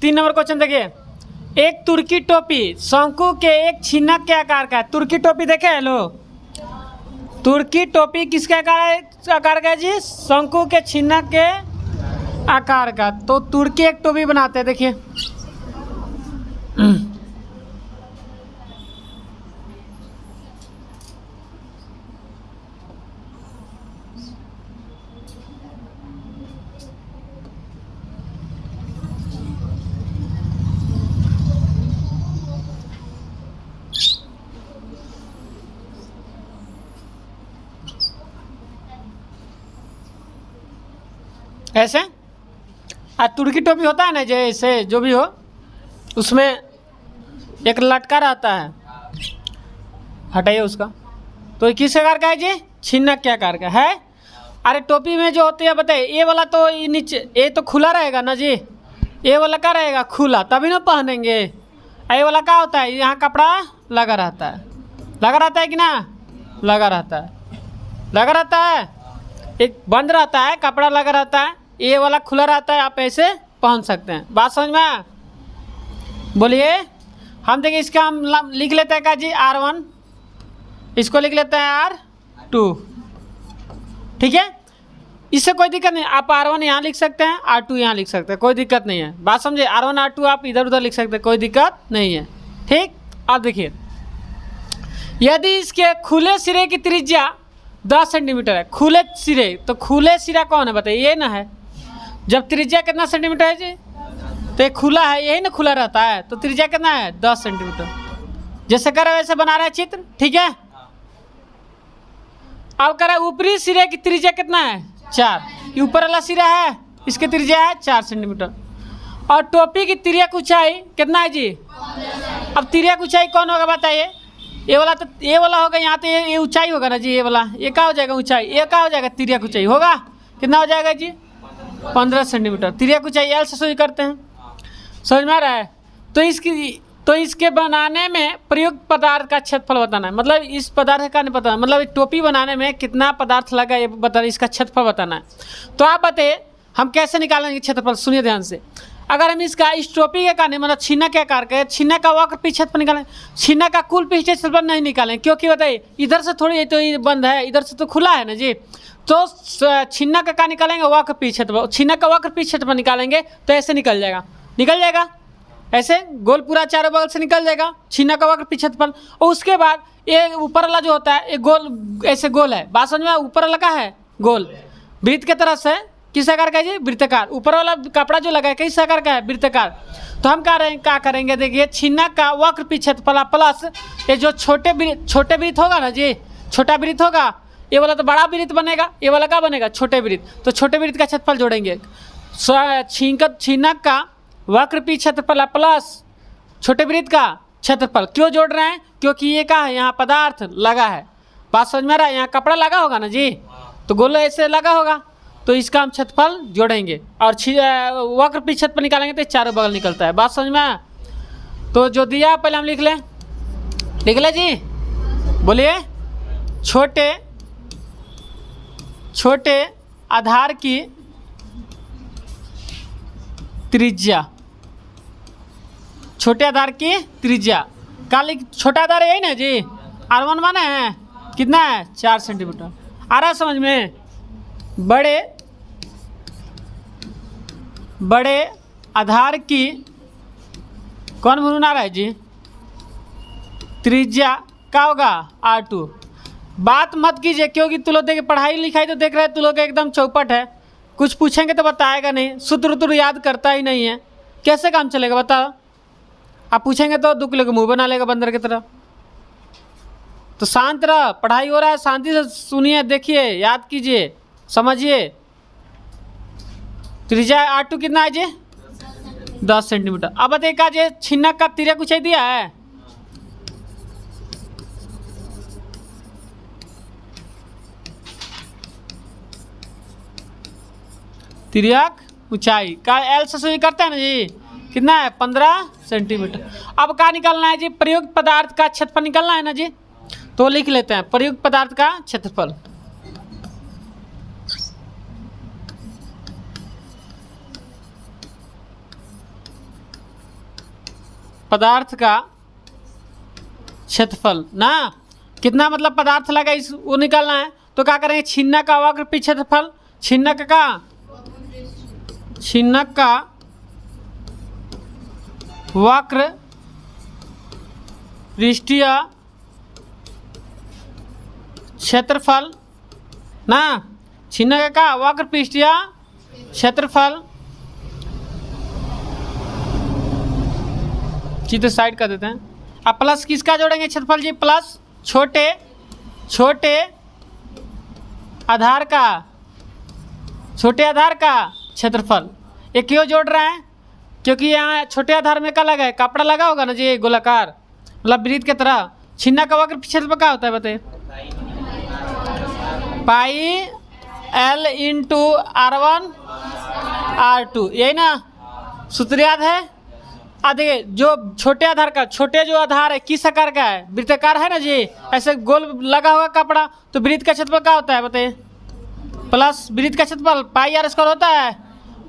3 number question देखिए, एक तुर्की टोपी शंकु के एक छिन्नक के आकार का है। तुर्की टोपी देखे हेलो, तुर्की टोपी किसके आकार का है जी? शंकु के छिन्नक के आकार का। तो तुर्की एक टोपी बनाते हैं, देखिए ऐसे। तुर्की टोपी होता है ना जैसे, जो भी हो उसमें एक लटका रहता है, हटाइए उसका। तो ये किस आकार का है जी? छिन्नक के आकार का है। अरे टोपी में जो होती है बताइए, ये वाला तो ये नीचे, ये तो खुला रहेगा ना जी, ये वाला क्या रहेगा? खुला, तभी ना पहनेंगे। ये वाला क्या होता है? यहाँ कपड़ा लगा रहता है, लगा रहता है कि ना? लगा रहता है, लगा रहता है। एक बंद रहता है, कपड़ा लगा रहता है, ये वाला खुला रहता है, आप ऐसे पहन सकते हैं। बात समझ में? बोलिए। हम देखिए इसका हम लिख लेते हैं क्या जी? R1, इसको लिख लेते हैं R2, ठीक है। इससे कोई दिक्कत नहीं, आप R1 यहाँ लिख सकते हैं, R2 यहाँ लिख सकते हैं, कोई दिक्कत नहीं है। बात समझे? R1 R2 आप इधर उधर लिख सकते हैं, कोई दिक्कत नहीं है, ठीक। अब देखिए, यदि इसके खुले सिरे की त्रिज्या 10 सेंटीमीटर है, खुले सिरे, तो खुले सिरा कौन है बताइए? ये ना है। जब त्रिज्या कितना सेंटीमीटर है जी? तो ये खुला है, यही ना खुला रहता है, तो त्रिज्या कितना है? 10 सेंटीमीटर। जैसे कर वैसे बना रहा है चित्र, ठीक है। अब कर ऊपरी सिरे की त्रिज्या कितना है? 4। ये ऊपर वाला सिरा है, इसकी त्रिज्या है 4 सेंटीमीटर। और टोपी की तिर्यक ऊंचाई कितना है जी? अब तिर्यक ऊंचाई कौन होगा बताइए? ये वाला, तो ये वाला होगा यहाँ, तो ये ऊंचाई होगा ना जी, ये वाला, ये क्या हो जाएगा? ऊंचाई। ये क्या हो जाएगा? तिर्यक ऊंचाई होगा, कितना हो जाएगा जी? 15 सेंटीमीटर। तिर्यक ऊंचाई L से शुरू करते हैं, समझ में आ रहा है? तो इसके बनाने में प्रयुक्त पदार्थ का क्षेत्रफल बताना है, मतलब इस पदार्थ का नहीं पता, मतलब टोपी बनाने में कितना पदार्थ लगा ये बताना, इसका क्षेत्रफल बताना है। तो आप बताइए हम कैसे निकालेंगे क्षेत्रफल? सुनिए ध्यान से। अगर हम इसका इस टोपी के कारण मतलब छिन्नक के आकार के, छिन्नक का वक्र पीछे क्षेत्रफल निकालें, छिन्नक का कुल पीछे क्षेत्रफल नहीं निकालें, क्योंकि बताइए इधर से थोड़ी तो ये बंद है, इधर से तो खुला है ना जी। तो छिन्नक का क्या निकालेंगे? वक्र पीछे क्षेत्रफल। छिन्नक का वक्र पीछे क्षेत्रफल निकालेंगे तो ऐसे निकल जाएगा, निकल जाएगा ऐसे, गोल पूरा चारों बगल से निकल जाएगा, छिन्नक का वक्र पीछे क्षेत्रफल। और उसके बाद ये ऊपर वाला जो होता है, ये गोल, ऐसे गोल है, बात समझ में? ऊपर वाला का है गोल, वृत्त के तरफ से किस आकार का है जी? वृत्ताकार। ऊपर वाला कपड़ा जो लगा है किस आकार का है? वृत्ताकार। तो हम क्या करेंगे देखिए, छिन्नक का वक्र पीछे क्षेत्रफल प्लस ये जो छोटे वृत्त होगा ना जी, छोटा वृत्त होगा, ये वाला तो बड़ा वृत्त बनेगा, ये वाला क्या बनेगा? छोटे वृत्त। तो छोटे वृत्त का क्षेत्रफल जोड़ेंगे, छिन्नक का वक्र पीछे क्षेत्रफल प्लस छोटे वृत्त का क्षेत्रफल। क्यों जोड़ रहे हैं? क्योंकि ये क्या है? यहाँ पदार्थ लगा है, बात समझ में आ रहा है? यहाँ कपड़ा लगा होगा ना जी, तो गोल ऐसे लगा होगा, तो इसका हम क्षेत्रफल जोड़ेंगे और वक्र पीछे क्षेत्रफल निकालेंगे तो चारों बगल निकलता है। बात समझ में आया? तो जो दिया पहले हम लिख लें जी, बोलिए। छोटे आधार की त्रिज्या, छोटे आधार की त्रिज्या काली, छोटा आधार यही ना जी, R1 माने है कितना है? 4 सेंटीमीटर। आ रहा समझ में? बड़े आधार की कौन बना रहा है जी? त्रिज्या क्या होगा? R2। बात मत कीजिए, क्योंकि तू लोग देख पढ़ाई लिखाई तो देख रहे हैं, तू लोग एकदम चौपट है, कुछ पूछेंगे तो बताएगा नहीं, सूत्र याद करता ही नहीं है, कैसे काम चलेगा बताओ? आप पूछेंगे तो 2 किलो का मुंह बना लेगा बंदर की तरह। तो शांत रह, पढ़ाई हो रहा है, शांति से सुनिए, देखिए, याद कीजिए, समझिए। त्रिज्या R2 कितना है जी? 10 सेंटीमीटर। अब बताइए का जी छिन्नक का तिर्यक ऊंचाई दिया है, तिर्यक ऊंचाई का L से शुरू करते हैं ना जी, कितना है? 15 सेंटीमीटर। अब क्या निकालना है जी? प्रयुक्त पदार्थ का क्षेत्रफल निकालना है ना जी, तो लिख लेते हैं प्रयुक्त पदार्थ का क्षेत्रफल। पदार्थ का क्षेत्रफल ना, कितना मतलब पदार्थ लगा इस वो निकालना है। तो क्या करेंगे, छिन्नक का वक्र पृष्ठ क्षेत्रफल, छिन्नक का वक्र पृष्ठीय क्षेत्रफल ना, छिन्नक का वक्र पृष्ठीय क्षेत्रफल, चित्र साइड कर देते हैं। अब प्लस किसका जोड़ेंगे क्षेत्रफल जी, प्लस छोटे आधार का क्षेत्रफल। ये क्यों जोड़ रहे हैं, क्योंकि यहाँ छोटे आधार में क्या लगा है, कपड़ा लगा होगा ना जी, गोलाकार मतलब वृत्त की तरह। छिन्ना का वक्र क्षेत्रफल क्या होता है बताइए, पाई L इंटू R1 R2, यही ना सूत्र याद है। देखिए जो छोटे आधार का, छोटे जो आधार है किस आकार का है, वृत्ताकार है ना जी, ऐसे गोल लगा हुआ कपड़ा, तो वृत्त का क्षेत्रफल क्या होता है बताइए, प्लस वृत्त का क्षेत्रफल पाई R स्क्वायर होता है,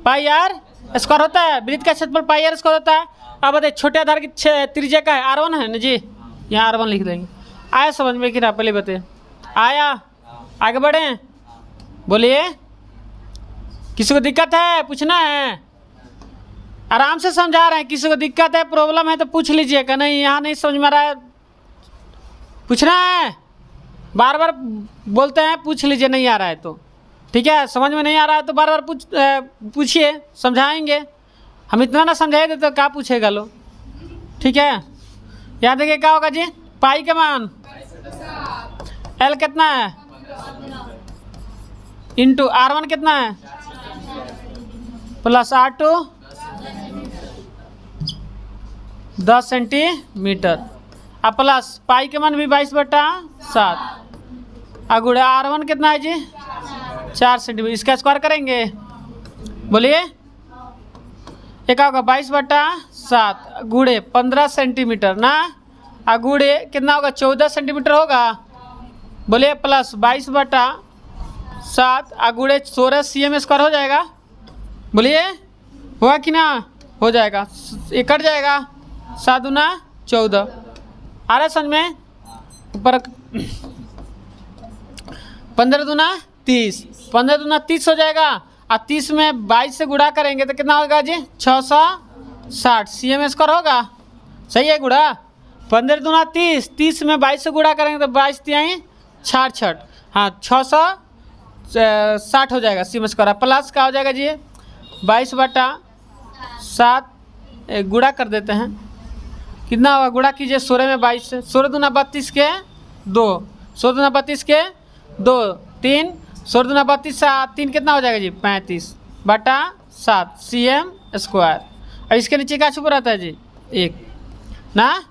पाई R स्क्वायर होता है, वृत्त का क्षेत्रफल पाई R स्क्वायर होता है। अब बताइए छोटे आधार की त्रिज्या का है R1 है ना जी, यहाँ R1 लिख देंगे। आया समझ में कि ना, पहले बताइए आया, आगे बढ़े, बोलिए किसी को दिक्कत है, पूछना है, आराम से समझा रहे हैं। किसी को दिक्कत है, प्रॉब्लम है तो पूछ लीजिएगा, नहीं यहाँ नहीं समझ में आ रहा है पूछना है, बार बार बोलते हैं पूछ लीजिए, नहीं आ रहा है तो ठीक है, समझ में नहीं आ रहा है तो बार बार पूछिए, समझाएंगे हम। इतना ना समझाए देते तो क्या पूछेगा लो, ठीक है। याद देखिए क्या होगा जी, पाई का मान L कितना है इंटू R1 कितना है प्लस R2 10 सेंटीमीटर। अब प्लस पाई के मान भी 22/7, अगुड़े R1 कितना है जी 4 सेंटीमीटर, इसका स्क्वायर करेंगे, बोलिए एक होगा 22/7 गुड़े 15 सेंटीमीटर ना, अगुड़े कितना होगा 14 सेंटीमीटर होगा, बोलिए प्लस 22/7 अगुड़े 16 cm स्क्वायर हो जाएगा, बोलिए हुआ कि ना, हो जाएगा, ये कट जाएगा, 7 दूना 14, आ रहा है समझ में, ऊपर 15 दूना 30, 15 दूना 30 हो जाएगा, और 30 में 22 से गुणा करेंगे तो कितना होगा जी 660 cm स्क्वायर होगा, सही है गुणा, 15 दूना 30, 30 में 22 से गुणा करेंगे तो 22 तिहाई 66, हाँ 660 हो जाएगा cm स्क्वायर, प्लस का हो जाएगा जी 22/7 गुणा कर देते हैं, कितना होगा गुणा कीजिए 16 में 22 से, 16 दूना 32 के 2, 16 दूना 32 के 2 3, 16 दूना 32 3 कितना हो जाएगा जी 35/7 cm स्क्वायर। अब इसके नीचे क्या छुपा रहता है जी 1 ना,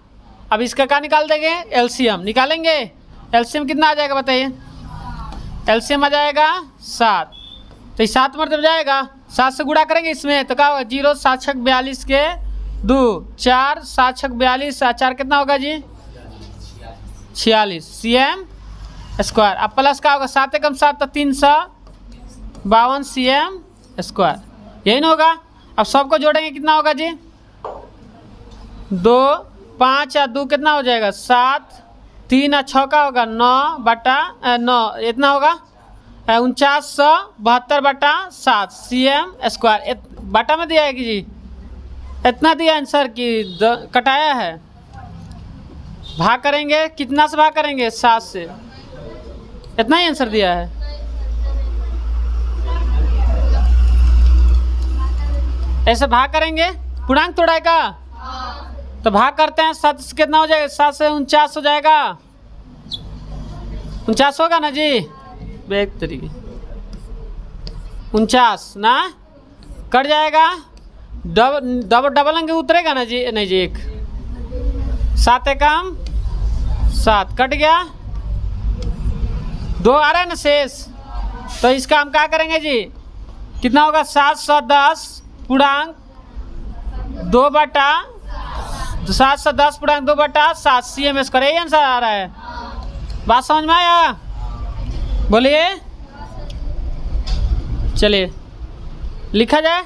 अब इसका क्या निकाल देंगे LCM निकालेंगे, LCM कितना आ जाएगा बताइए, LCM आ जाएगा 7, तो 7 मतलब जाएगा, 7 से गुणा करेंगे इसमें तो क्या होगा 0 7 6 42 के 2 4 7 6 42 4 कितना होगा जी 46 cm स्क्वायर। अब प्लस का होगा 7 एकम 7 तो 352 cm स्क्वायर, यही ना होगा। अब सबको जोड़ेंगे कितना होगा जी 2 5 या 2 कितना हो जाएगा 7, 3 और 6 का होगा 9/9, इतना होगा 4972/7 cm स्क्वायर, बटा में दिया है कि जी इतना दिया आंसर कि कटाया है, भाग करेंगे कितना से भाग करेंगे 7 से, इतना ही आंसर दिया है। ऐसे भाग करेंगे, पूर्णांक तोड़ाएगा तो भाग करते हैं 7 से कितना हो जाएगा, 7 से 49 हो जाएगा, 49 होगा ना जी, एक तरीके 49 ना, कट जाएगा, डबल अंक उतरेगा ना जी, नहीं जी 1 7 एकम 7 कट गया, 2 आ रहा है ना शेष, तो इसका हम क्या करेंगे जी, कितना होगा 710 पूर्णांक 2/710 cm स्क्वायर, यही आंसर आ रहा है। बात समझ में आया, बोलिए, चलिए लिखा जाए।